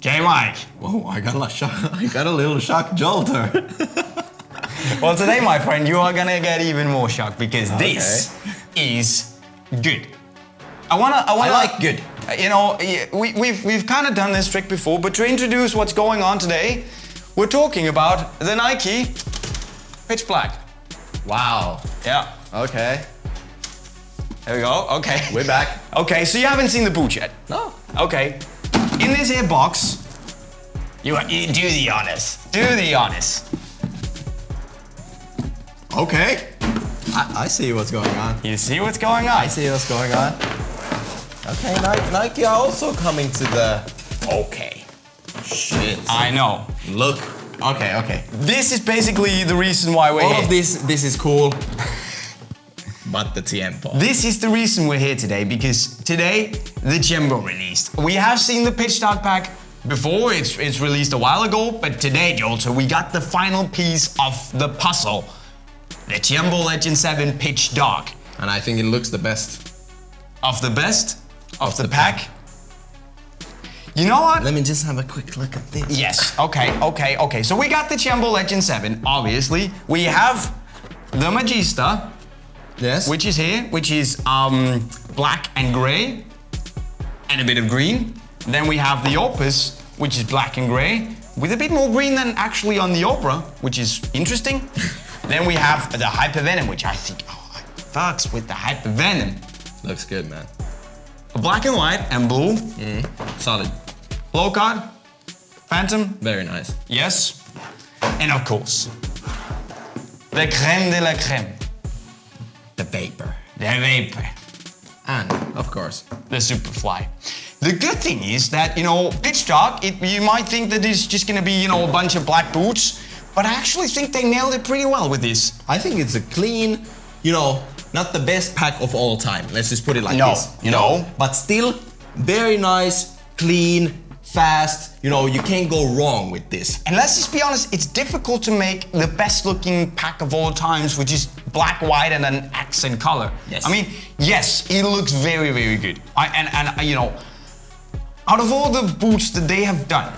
JayMike. Whoa, I got a little shock jolter. Well, today, my friend, you are gonna get even more shocked because this is good. I like good. You know, we've kind of done this trick before, but to introduce what's going on today, we're talking about the Nike Pitch Black. Wow. Yeah. Okay. There we go. Okay. We're back. Okay, so you haven't seen the boot yet? No. Okay. In this here box, you do the honors. Do the honors. Okay. I see what's going on. You see what's going on? I see what's going on. Okay, Nike are also coming to the... Okay. Shit. I know. Look. Okay. This is basically the reason why we're here. All of this is cool. But the Tiempo. This is the reason we're here today, because today the Tiembo released. We have seen the pitch dark pack before, it's released a while ago, but today, Jolter, we got the final piece of the puzzle. The Tiempo Legend 7 Pitch Dark. And I think it looks the best. Of the best? Of the pack? You know what? Let me just have a quick look at this. Yes, okay. So we got the Tiempo Legend 7, obviously. We have the Magista. Yes. Which is here, which is black and gray and a bit of green. Then we have the Opus, which is black and gray with a bit more green than actually on the Opera, which is interesting. Then we have the Hypervenom, which I think, fucks with the Hypervenom. Looks good, man. Black and white and blue. Solid. Low card. Phantom. Very nice. Yes. And of course, the creme de la creme. The Vapor. The Vapor. And, of course, the Superfly. The good thing is that, pitch dark, you might think that it's just gonna be, a bunch of black boots, but I actually think they nailed it pretty well with this. I think it's a clean, not the best pack of all time. Let's just put it like this. No. But still, very nice, clean, fast. You can't go wrong with this. And let's just be honest, it's difficult to make the best looking pack of all times, which is black, white, and an accent color. Yes. I mean, yes, it looks very, very good. Out of all the boots that they have done,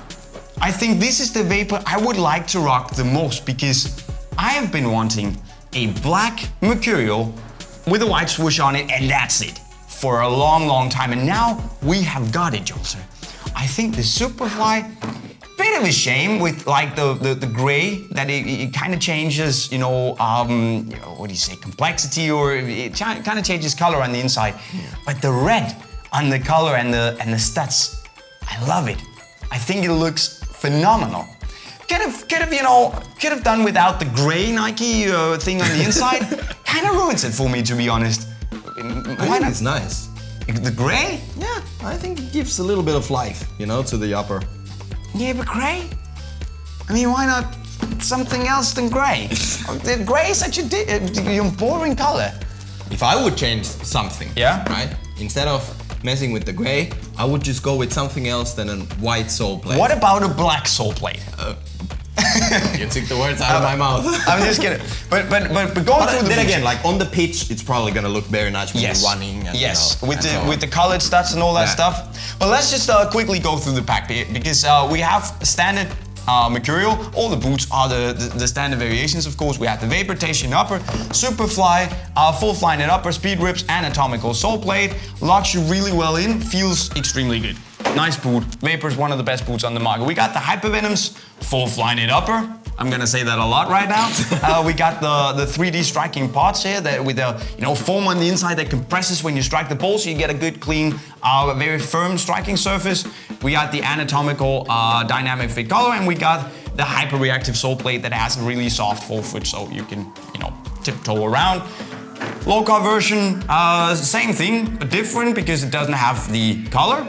I think this is the Vapor I would like to rock the most, because I have been wanting a black Mercurial with a white swoosh on it, and that's it, for a long, long time. And now we have got it, Jolter. I think the Superfly, bit of a shame with like the gray, that it kind of changes, what do you say, complexity, or it kind of changes color on the inside. But the red on the color and the studs, I love it. I think it looks phenomenal. Could have done without the gray Nike thing on the inside. Kind of ruins it for me, to be honest. I think it's nice. The gray? Yeah, I think it gives a little bit of life, to the upper. Yeah, but gray? I mean, why not something else than gray? Gray is such a boring color. If I would change something, right? Instead of messing with the gray, I would just go with something else than a white sole plate. What about a black sole plate? You took the words out of my mouth. I'm just kidding. But going through the then again, like on the pitch, it's probably gonna look very nice when you're running. And, with the colored studs and all that stuff. But let's just quickly go through the pack, because we have standard Mercurial. All the boots are the standard variations, of course. We have the Vaportation upper, Superfly, full Flyknit upper, speed rips, anatomical sole plate. Locks you really well in, feels extremely good. Nice boot. Vapor is one of the best boots on the market. We got the Hypervenoms, full Flyknit upper. I'm gonna say that a lot right now. We got the 3D striking parts here that with the foam on the inside that compresses when you strike the ball, so you get a good, clean, very firm striking surface. We got the anatomical dynamic fit color, and we got the hyper reactive sole plate that has a really soft forefoot, so you can tiptoe around. Low car version, same thing, but different because it doesn't have the color.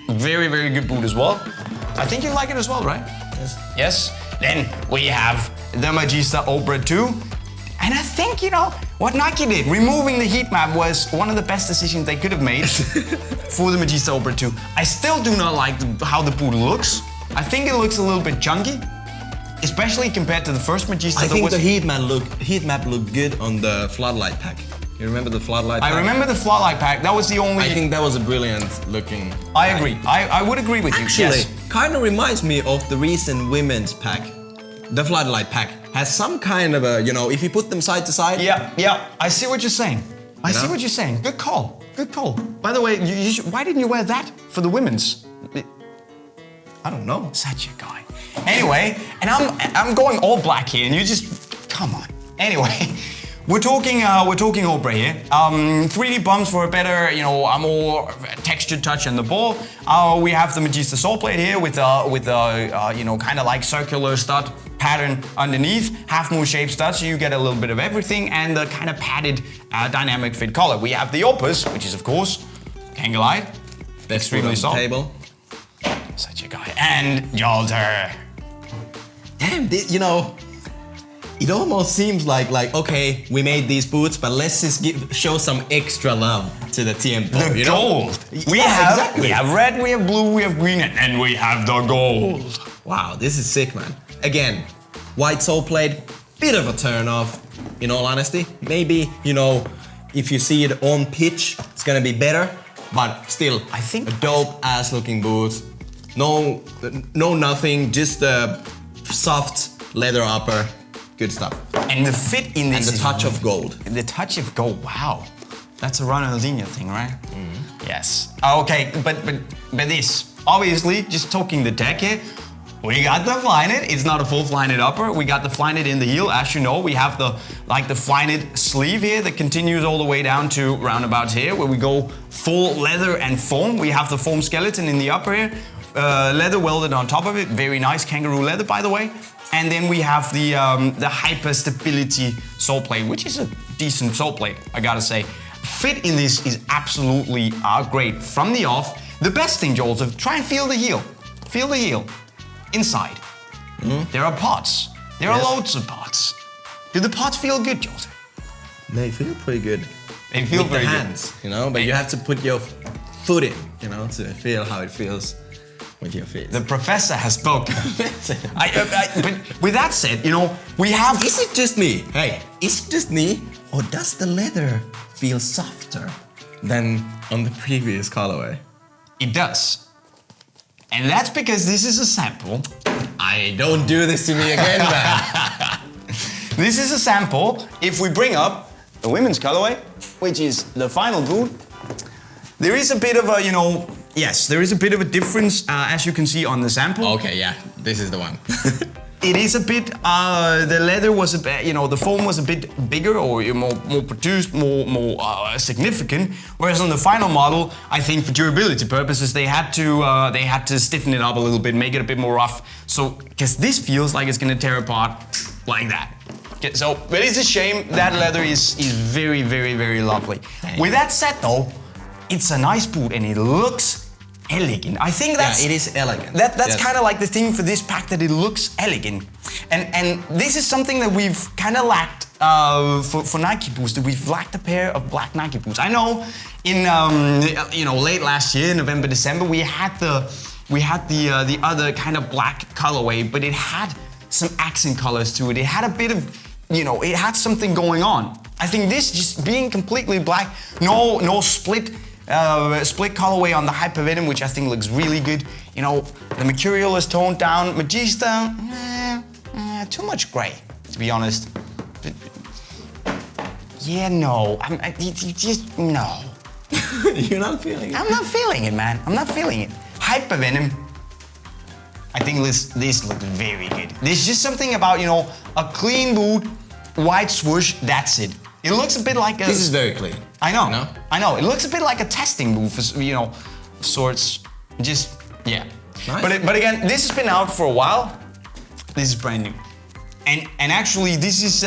Very, very good boot as well. I think you like it as well, right? Yes. Then we have the Magista Obra 2. And I think, what Nike did, removing the heat map was one of the best decisions they could have made for the Magista Opera 2. I still do not like how the boot looks. I think it looks a little bit chunky, especially compared to the first Magista. I think the heat map looked good on the Floodlight pack. You remember the floodlight pack? I remember the floodlight pack. That was the only... I think that was a brilliant looking I pack. agree. I would agree with you. Actually, Yes. kind of reminds me of the recent women's pack. The floodlight pack has some kind of a, you know, if you put them side to side. Yeah. I see what you're saying. I see what you're saying. Good call. Good call. By the way, why didn't you wear that for the women's? I don't know. Such a guy. Anyway, and I'm going all black here, and you just come on. Anyway, we're talking Opera here. 3D bumps for a better, you know, a more textured touch on the ball. We have the Magista sole plate here with you know, kind of like circular stud pattern underneath, half moon shaped studs, so you get a little bit of everything, and the kind of padded dynamic fit collar. We have the Opus, which is of course kangaroo, extremely soft. Table. Such a guy. And Joltter. Damn, you know, it almost seems like okay, we made these boots, but let's just show some extra love to the Tiempo. The gold. We have red, we have blue, we have green, and we have the gold. Wow, this is sick, man. Again, white sole plate, bit of a turn off, in all honesty. Maybe, you know, if you see it on pitch, it's gonna be better, but still, I think a dope ass looking boot. No nothing, just a soft leather upper, good stuff. And the fit in this and the touch of gold. The touch of gold, wow. That's a Ronaldinho thing, right? Mm-hmm. Yes. Okay, but this, obviously, just talking the tech here, we got the Flyknit. It's not a full Flyknit upper. We got the Flyknit in the heel. As you know, we have the Flyknit sleeve here that continues all the way down to roundabouts here, where we go full leather and foam. We have the foam skeleton in the upper here. Leather welded on top of it, very nice kangaroo leather, by the way. And then we have the Hyperstability sole plate, which is a decent sole plate, I gotta say. Fit in this is absolutely great from the off. The best thing, Jolter, try and feel the heel. Feel the heel inside. There are pots. There are loads of pots. Do the pots feel good, Jolter? They feel pretty good. They feel with very the good. hands, you know, but you have to put your foot in, you know, to feel how it feels with your feet. The professor has spoken. But with that said, you know, we have... Is it just me? Hey, is it just me? Or does the leather feel softer than on the previous colorway? It does. And that's because this is a sample. Don't do this to me again, man. This is a sample. If we bring up the women's colorway, which is the final boot, there is a bit of a, you know, yes, there is a bit of a difference, as you can see on the sample. Okay, yeah, this is the one. It is a bit, the leather was a bit, you know, the foam was a bit bigger or more produced, more significant. Whereas on the final model, I think for durability purposes, they had to stiffen it up a little bit, make it a bit more rough. So, because this feels like it's gonna tear apart like that. Okay, so, but it's a shame that leather is very, very, very lovely. With that said though, it's a nice boot and it looks elegant. I think that's... Yeah, it is elegant. That's kind of like the thing for this pack, that it looks elegant. And this is something that we've kind of lacked for Nike boots, that we've lacked a pair of black Nike boots. I know in, you know, late last year, November, December, we had the other kind of black colorway, but it had some accent colors to it. It had a bit of, you know, it had something going on. I think this just being completely black, no split colorway on the Hypervenom, which I think looks really good. You know, the Mercurial is toned down. Magista, too much gray, to be honest. Yeah, no, just no. You're not feeling it? I'm not feeling it, man. I'm not feeling it. Hypervenom, I think this looks very good. There's just something about, you know, a clean boot, white swoosh, that's it. It looks a bit like a... This is very clean. I know, you know? I know. It looks a bit like a testing boot for, you know, sorts. Just, yeah. Nice. But again, this has been out for a while. This is brand new. And actually, this is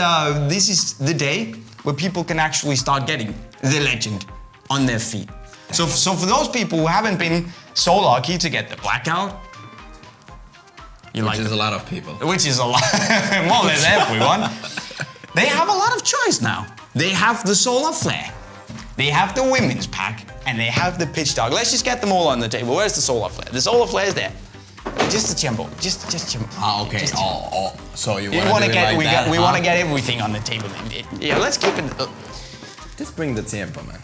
the day where people can actually start getting the Legend on their feet. So for those people who haven't been so lucky to get the blackout, which is a lot of people. Which is a lot, more or less everyone. They have a lot of choice now. They have the Solar Flare, they have the women's pack, and they have the pitch dark. Let's just get them all on the table. Where's the Solar Flare? The Solar Flare is there. Just the Tiembo. Just Tiembo. Ah, okay. So you want to get we want to get everything on the table. Yeah, let's keep it. Just bring the Tiempo, man.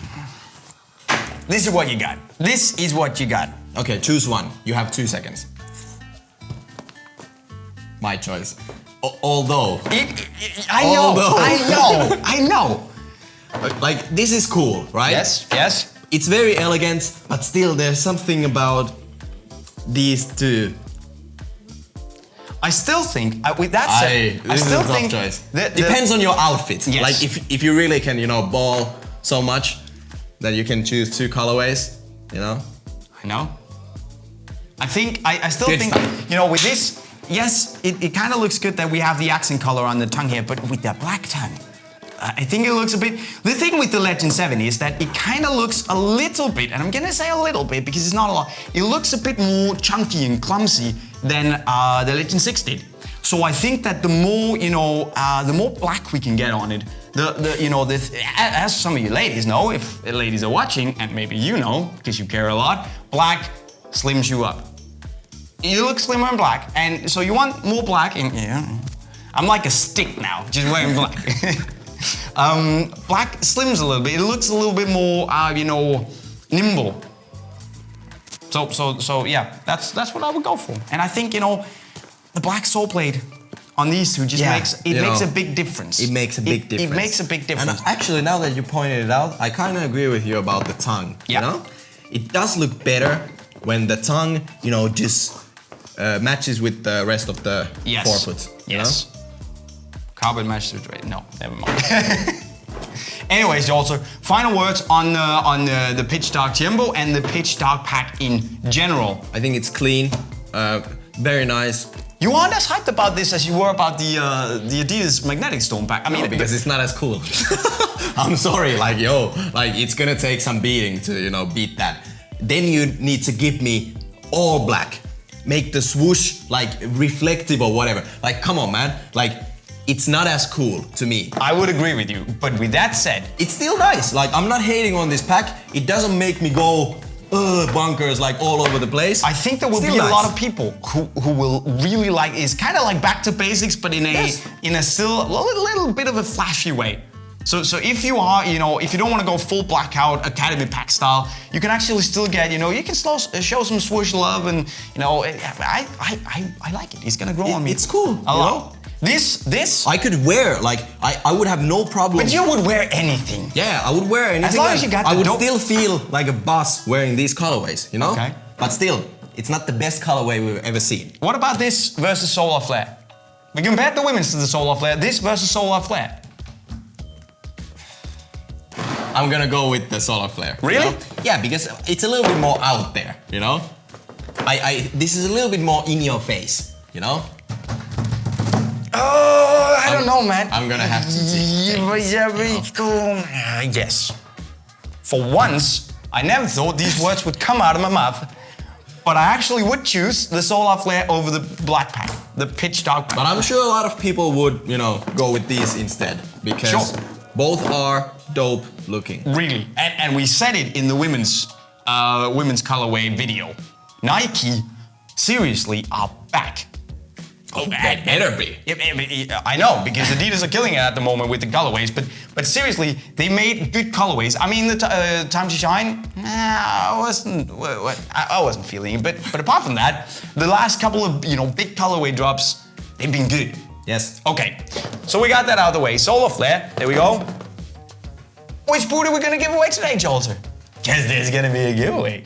This is what you got. This is what you got. Okay, choose one. You have 2 seconds. My choice. Although. I know. Like, this is cool, right? Yes. It's very elegant, but still there's something about these two. I still think, with that said, I still think depends on your outfit. Yes. Like if you really can, ball so much that you can choose 2 colorways, I know. I still Good think, stuff. with this, yes, it kind of looks good that we have the accent color on the tongue here, but with that black tongue, I think it looks a bit... The thing with the Legend 7 is that it kind of looks a little bit, and I'm gonna say a little bit because it's not a lot, it looks a bit more chunky and clumsy than the Legend 6 did. So I think that the more black we can get on it, as some of you ladies know, if ladies are watching, and maybe you know, because you care a lot, black slims you up. You look slimmer in black, and so you want more black, and I'm like a stick now, just wearing black. Black slims a little bit. It looks a little bit more, nimble. So yeah, that's what I would go for. And I think the black sole plate on these two just makes a big difference. It makes a big difference. It makes a big difference. And actually, now that you pointed it out, I kind of agree with you about the tongue. Yeah. It does look better when the tongue, just matches with the rest of the forefoot. Yes. Carbon match to trade. No, never mind. Anyways, Jolter, final words on the pitch dark Tiembo and the pitch dark pack in general. I think it's clean, very nice. You aren't as hyped about this as you were about the Adidas Magnetic Storm pack. I mean, because it's not as cool. I'm sorry, it's gonna take some beating to beat that. Then you need to give me all black, make the swoosh reflective or whatever. Come on, man, it's not as cool to me. I would agree with you, but with that said, it's still nice. I'm not hating on this pack. It doesn't make me go bunkers all over the place. I think there will be a lot of people who will really like. It's kind of like back to basics, but in a still a little bit of a flashy way. So if you are, if you don't want to go full blackout Academy pack style, you can actually still get, you can show some swoosh love, and I like it. It's gonna grow on me. It's cool. A lot. This I could wear, I would have no problem. But you would wear anything. Yeah, I would wear anything. As long as you got the I would still feel like a boss wearing these colorways, Okay. But still, it's not the best colorway we've ever seen. What about this versus Solar Flare? We compared the women's to the Solar Flare. This versus Solar Flare. I'm gonna go with the Solar Flare. Really? Yeah, because it's a little bit more out there, This is a little bit more in your face, Oh, I don't know, man. I'm gonna have to Yes. For once, I never thought these words would come out of my mouth, but I actually would choose the Solar Flare over the black pack, the pitch dark pack. But I'm sure a lot of people would, go with these instead, because both are dope looking. Really, and we said it in the women's colorway video. Nike, seriously, are back. They better be. I know, because Adidas are killing it at the moment with the colorways, but seriously, they made good colorways. I mean, the Time to Shine, I wasn't feeling it, but apart from that, the last couple of big colorway drops, they've been good. Yes. Okay, so we got that out of the way. Solar Flare, there we go. Which boot are we gonna give away today, Jolter? Because there's gonna be a giveaway.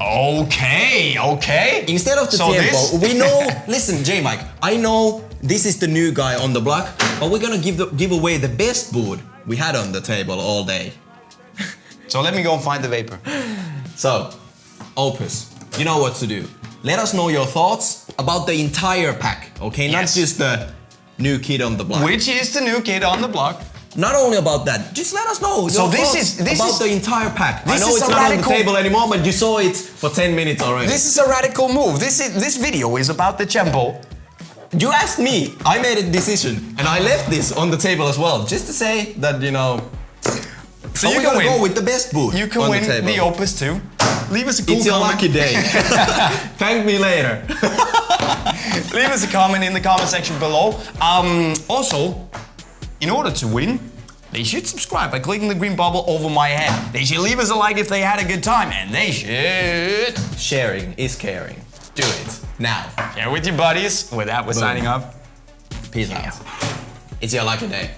Okay. Instead of the Tiempo, we know, listen, JayMike, I know this is the new guy on the block, but we're gonna give away the best boot we had on the table all day. So let me go and find the Vapor. So, Opus, you know what to do. Let us know your thoughts about the entire pack, okay? Not just the new kid on the block. Which is the new kid on the block. Not only about that, just let us know your thoughts about the entire pack. I know it's not on the table anymore, but you saw it for 10 minutes already. This is a radical move. This video is about the Tiempo. You asked me, I made a decision, and I left this on the table as well, just to say that, So you can go with the best boot. You can win the Opus too. Leave us a cool comment. It's your lucky day. Thank me later. Leave us a comment in the comment section below. Also, in order to win, they should subscribe by clicking the green bubble over my head. They should leave us a like if they had a good time, and they should... Sharing is caring. Do it. Now. Share with your buddies. With that, we're signing up. Peace out. It's your lucky day.